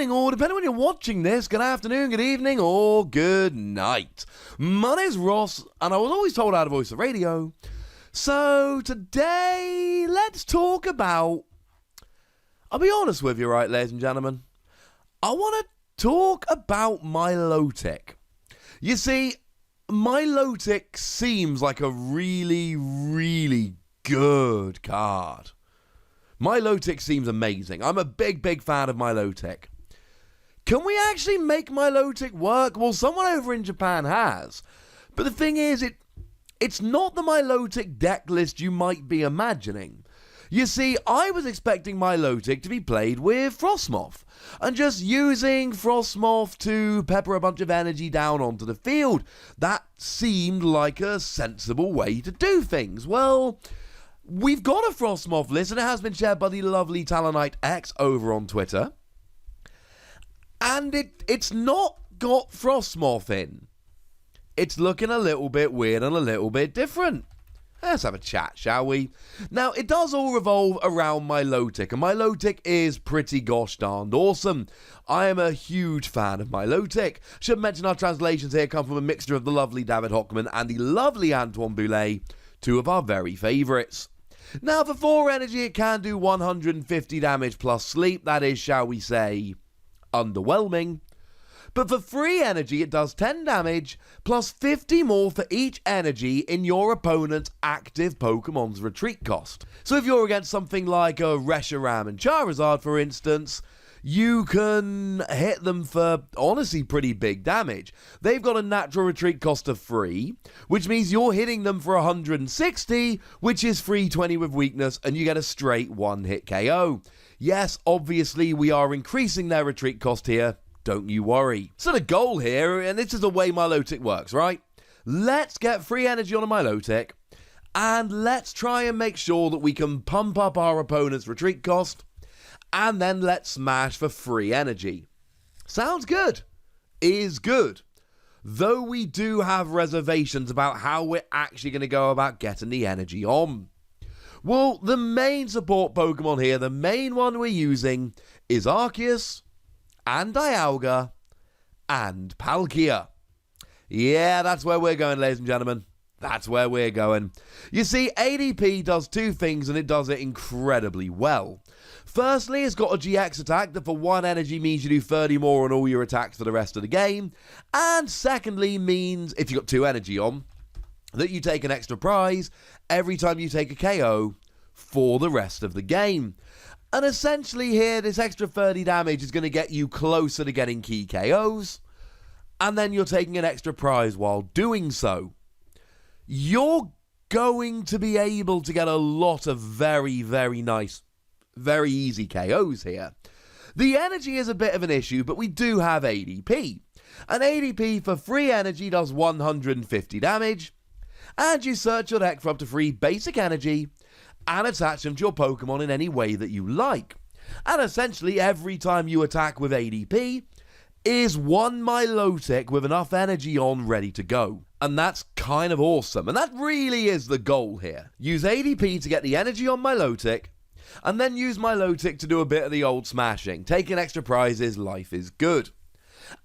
morning, or depending when you're watching this, good afternoon, good evening, or good night. My name's Ross, and I was always told how to voice the radio. So today, let's talk about... I'll be honest with you, right, ladies and gentlemen. I want to talk about Milotic. You see, Milotic seems like a really, really good card. Milotic seems amazing. I'm a big fan of Milotic. Can we actually make Milotic work? Well, someone over in Japan has. But the thing is, it's not the Milotic deck list you might be imagining. You see, I was expecting Milotic to be played with Frosmoth, and just using Frosmoth to pepper a bunch of energy down onto the field. That seemed like a sensible way to do things. Well, we've got a Frosmoth list, and it has been shared by the lovely Talonite X over on Twitter. And it's not got Frosmoth in. It's looking a little bit weird and a little bit different. Let's have a chat, shall we? Now, it does all revolve around Milotic, and Milotic is pretty gosh darned awesome. I am a huge fan of Milotic. Should mention our translations here come from a mixture of the lovely David Hockman and the lovely Antoine Boulet, two of our very favourites. Now, for 4 energy, it can do 150 damage plus sleep. That is, shall we say, underwhelming. But for 3 energy, it does 10 damage, plus 50 more for each energy in your opponent's active Pokemon's retreat cost. So if you're against something like a Reshiram and Charizard, for instance, you can hit them for, honestly, pretty big damage. They've got a natural retreat cost of 3, which means you're hitting them for 160, which is 320 with weakness, and you get a straight one-hit KO. Yes, obviously, we are increasing their retreat cost here. Don't you worry. So the goal here, and this is the way Milotic works, right? Let's get free energy on a Milotic, and let's try and make sure that we can pump up our opponent's retreat cost, and then let's smash for free energy. Sounds good. Is good. Though we do have reservations about how we're actually going to go about getting the energy on. Well, the main support Pokemon here, the main one we're using, is Arceus, and Dialga, and Palkia. Yeah, that's where we're going, ladies and gentlemen. That's where we're going. You see, ADP does 2 things, and it does it incredibly well. Firstly, it's got a GX attack that for 1 energy means you do 30 more on all your attacks for the rest of the game. And secondly means, if you've got 2 energy on, that you take an extra prize every time you take a KO for the rest of the game. And essentially here, this extra 30 damage is going to get you closer to getting key KOs, and then you're taking an extra prize while doing so. You're going to be able to get a lot of very, very nice, very easy KOs here. The energy is a bit of an issue, but we do have ADP. And ADP for free energy does 150 damage, and you search your deck for up to 3 basic energy, and attach them to your Pokemon in any way that you like. And essentially, every time you attack with ADP is 1 Milotic with enough energy on ready to go. And that's kind of awesome. And that really is the goal here. Use ADP to get the energy on Milotic, and then use Milotic to do a bit of the old smashing. Taking extra prizes, life is good.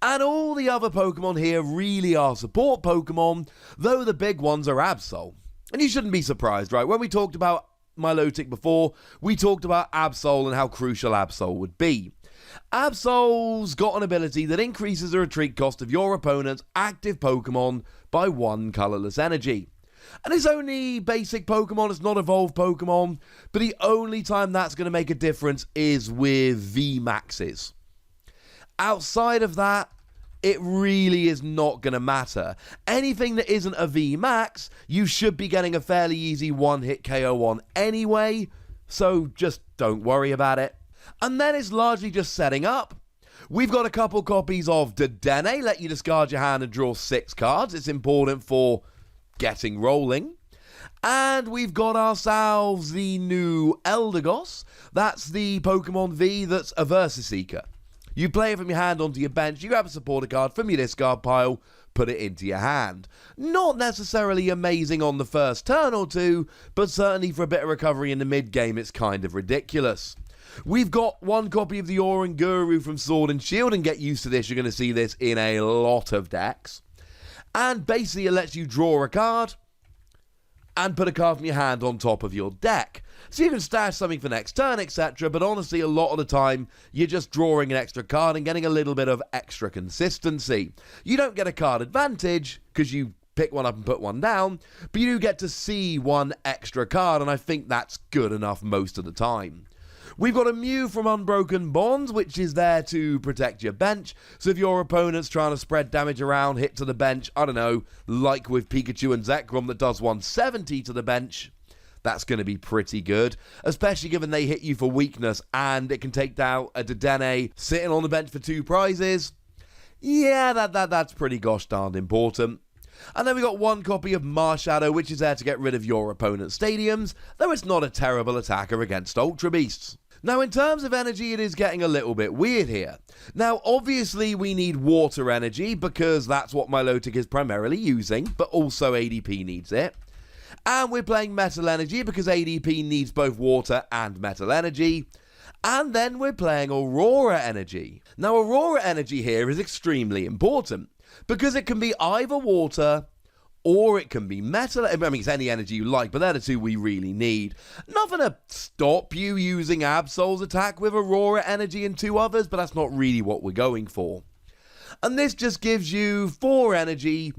And all the other Pokemon here really are support Pokemon, though the big ones are Absol. And you shouldn't be surprised, right? When we talked about Milotic before, we talked about Absol and how crucial Absol would be. Absol's got an ability that increases the retreat cost of your opponent's active Pokemon by 1 colorless energy. And it's only basic Pokemon, it's not evolved Pokemon, but the only time that's going to make a difference is with VMAXs. Outside of that, it really is not going to matter. Anything that isn't a VMAX, you should be getting a fairly easy one-hit KO on anyway, so just don't worry about it. And then it's largely just setting up. We've got a couple copies of Dedenne, let you discard your hand and draw 6 cards. It's important for getting rolling. And we've got ourselves the new Eldegoss. That's the Pokemon V that's a Versus Seeker. You play it from your hand onto your bench, you grab a supporter card from your discard pile, put it into your hand. Not necessarily amazing on the first turn or two, but certainly for a bit of recovery in the mid-game, it's kind of ridiculous. We've got one copy of the Auron Guru from Sword and Shield, and get used to this, you're going to see this in a lot of decks. And basically it lets you draw a card and put a card from your hand on top of your deck. So you can stash something for next turn, etc. But honestly, a lot of the time, you're just drawing an extra card and getting a little bit of extra consistency. You don't get a card advantage, because you pick one up and put one down, but you do get to see one extra card, and I think that's good enough most of the time. We've got a Mew from Unbroken Bonds, which is there to protect your bench. So if your opponent's trying to spread damage around, hit to the bench, I don't know, like with Pikachu and Zekrom that does 170 to the bench, that's going to be pretty good, especially given they hit you for weakness and it can take down a Dedenne sitting on the bench for 2 prizes. Yeah, that's pretty gosh darned important. And then we got one copy of Marshadow, which is there to get rid of your opponent's stadiums, though it's not a terrible attacker against Ultra Beasts. Now, in terms of energy, it is getting a little bit weird here. Now, obviously, we need water energy, because that's what Milotic is primarily using, but also ADP needs it. And we're playing metal energy, because ADP needs both water and metal energy. And then we're playing Aurora energy. Now, Aurora energy here is extremely important, because it can be either water or it can be metal. I mean, it's any energy you like, but they're the two we really need. Nothing to stop you using Absol's attack with Aurora energy and 2 others, but that's not really what we're going for. And this just gives you 4 energy,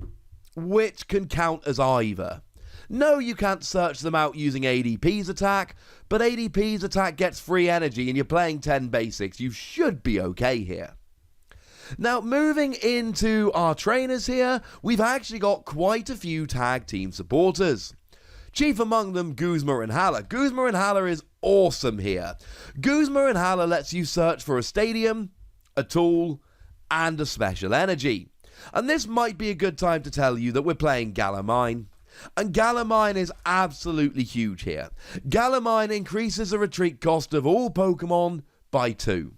which can count as either. No, you can't search them out using ADP's attack, but ADP's attack gets free energy and you're playing 10 basics. You should be okay here. Now, moving into our trainers here, we've actually got quite a few tag team supporters. Chief among them, Guzma and Hala. Guzma and Hala is awesome here. Guzma and Hala lets you search for a stadium, a tool, and a special energy. And this might be a good time to tell you that we're playing Galamine. And Galamine is absolutely huge here. Galamine increases the retreat cost of all Pokemon by 2.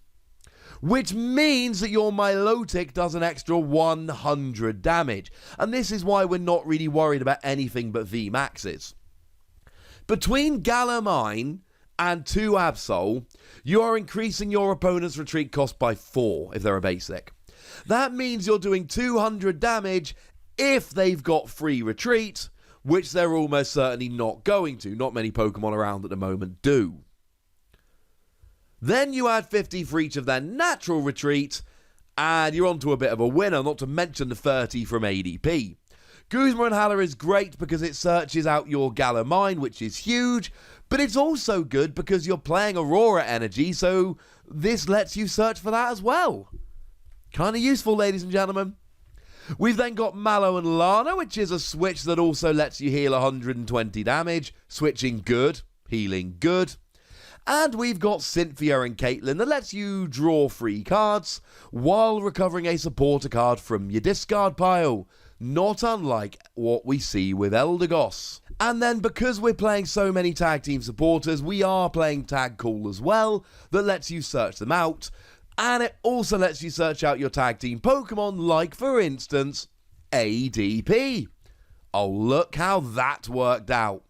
Which means that your Milotic does an extra 100 damage. And this is why we're not really worried about anything but VMAXs. Between Galamine and 2 Absol, you are increasing your opponent's retreat cost by 4 if they're a basic. That means you're doing 200 damage if they've got free retreat, which they're almost certainly not going to. Not many Pokemon around at the moment do. Then you add 50 for each of their natural retreat, and you're onto a bit of a winner, not to mention the 30 from ADP. Guzma and Hala is great because it searches out your Galamine, which is huge, but it's also good because you're playing Aurora energy, so this lets you search for that as well. Kind of useful, ladies and gentlemen. We've then got Mallow and Lana, which is a switch that also lets you heal 120 damage. Switching good, healing good. And we've got Cynthia and Caitlin that lets you draw 3 cards while recovering a supporter card from your discard pile. Not unlike what we see with Eldegoss. And then because we're playing so many tag team supporters, we are playing Tag Call as well that lets you search them out. And it also lets you search out your tag team Pokemon, like, for instance, ADP. Oh, look how that worked out.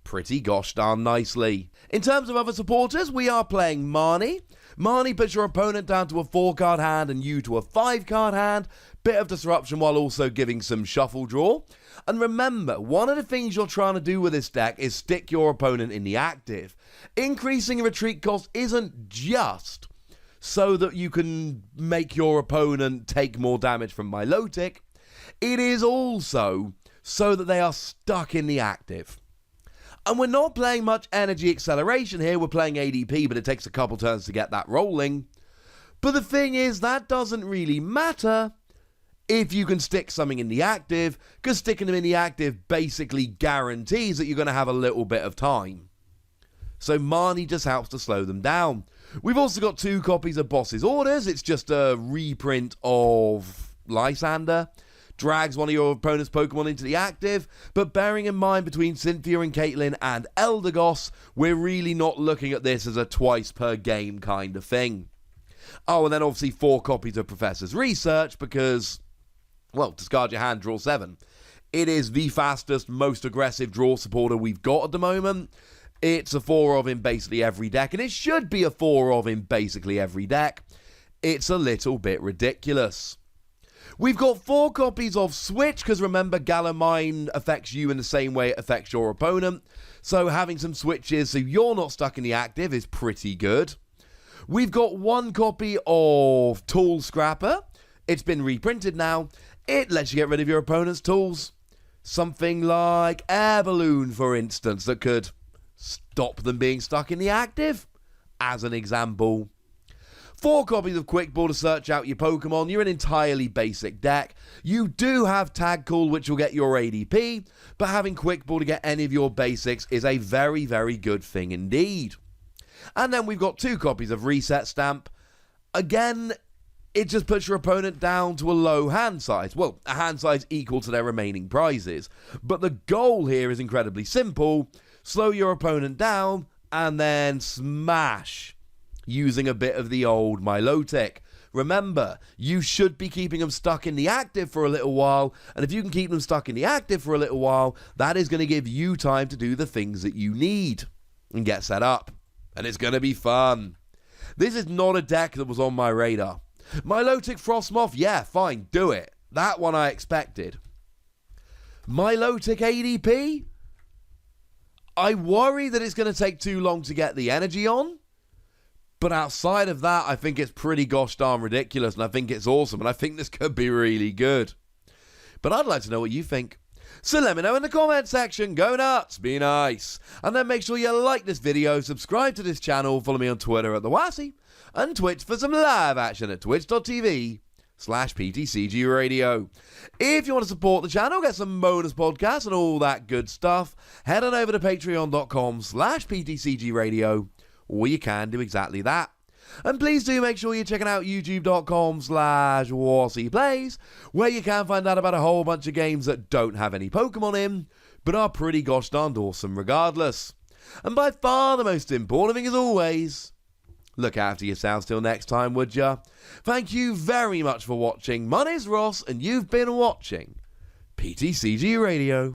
Pretty gosh darn nicely. In terms of other supporters, we are playing Marnie. Marnie puts your opponent down to a 4-card hand and you to a 5-card hand. Bit of disruption while also giving some shuffle draw. And remember, one of the things you're trying to do with this deck is stick your opponent in the active. Increasing retreat cost isn't just so that you can make your opponent take more damage from Milotic. It is also so that they are stuck in the active. And we're not playing much energy acceleration here, we're playing ADP, but it takes a couple turns to get that rolling. But the thing is, that doesn't really matter if you can stick something in the active, because sticking them in the active basically guarantees that you're going to have a little bit of time. So Marnie just helps to slow them down. We've also got 2 copies of Boss's Orders. It's just a reprint of Lysander. Drags one of your opponent's Pokemon into the active, but bearing in mind between Cynthia and Caitlin and Eldegoss, we're really not looking at this as a twice per game kind of thing. Oh, and then obviously 4 copies of Professor's Research because, well, discard your hand, draw 7. It is the fastest, most aggressive draw supporter we've got at the moment. It's a 4 of in basically every deck, and it should be a 4 of in basically every deck. It's a little bit ridiculous. We've got 4 copies of Switch, because remember, Galamine affects you in the same way it affects your opponent. So having some switches so you're not stuck in the active is pretty good. We've got 1 copy of Tool Scrapper. It's been reprinted now. It lets you get rid of your opponent's tools. Something like Air Balloon, for instance, that could stop them being stuck in the active, as an example. 4 copies of Quick Ball to search out your Pokemon. You're an entirely basic deck. You do have Tag Call, which will get your ADP, but having Quick Ball to get any of your basics is a very, very good thing indeed. And then we've got 2 copies of Reset Stamp. Again, it just puts your opponent down to a low hand size. Well, a hand size equal to their remaining prizes. But the goal here is incredibly simple. Slow your opponent down and then smash using a bit of the old Milotic. Remember, you should be keeping them stuck in the active for a little while, and if you can keep them stuck in the active for a little while, that is going to give you time to do the things that you need and get set up. And it's going to be fun. This is not a deck that was on my radar. Milotic Frosmoth, yeah, fine, do it. That one I expected. Milotic ADP? I worry that it's going to take too long to get the energy on. But outside of that, I think it's pretty gosh darn ridiculous, and I think it's awesome, and I think this could be really good. But I'd like to know what you think. So let me know in the comment section. Go nuts, be nice. And then make sure you like this video, subscribe to this channel, follow me on Twitter at The Wassy, and Twitch for some live action at twitch.tv/PTCGRadio. If you want to support the channel, get some bonus podcasts and all that good stuff, head on over to patreon.com/PTCGRadio, or you can do exactly that. And please do make sure you're checking out youtube.com/WassyPlays, where you can find out about a whole bunch of games that don't have any Pokemon in, but are pretty gosh darned awesome regardless. And by far the most important thing as always, look after yourselves till next time, would ya? Thank you very much for watching. My name's Ross, and you've been watching PTCG Radio.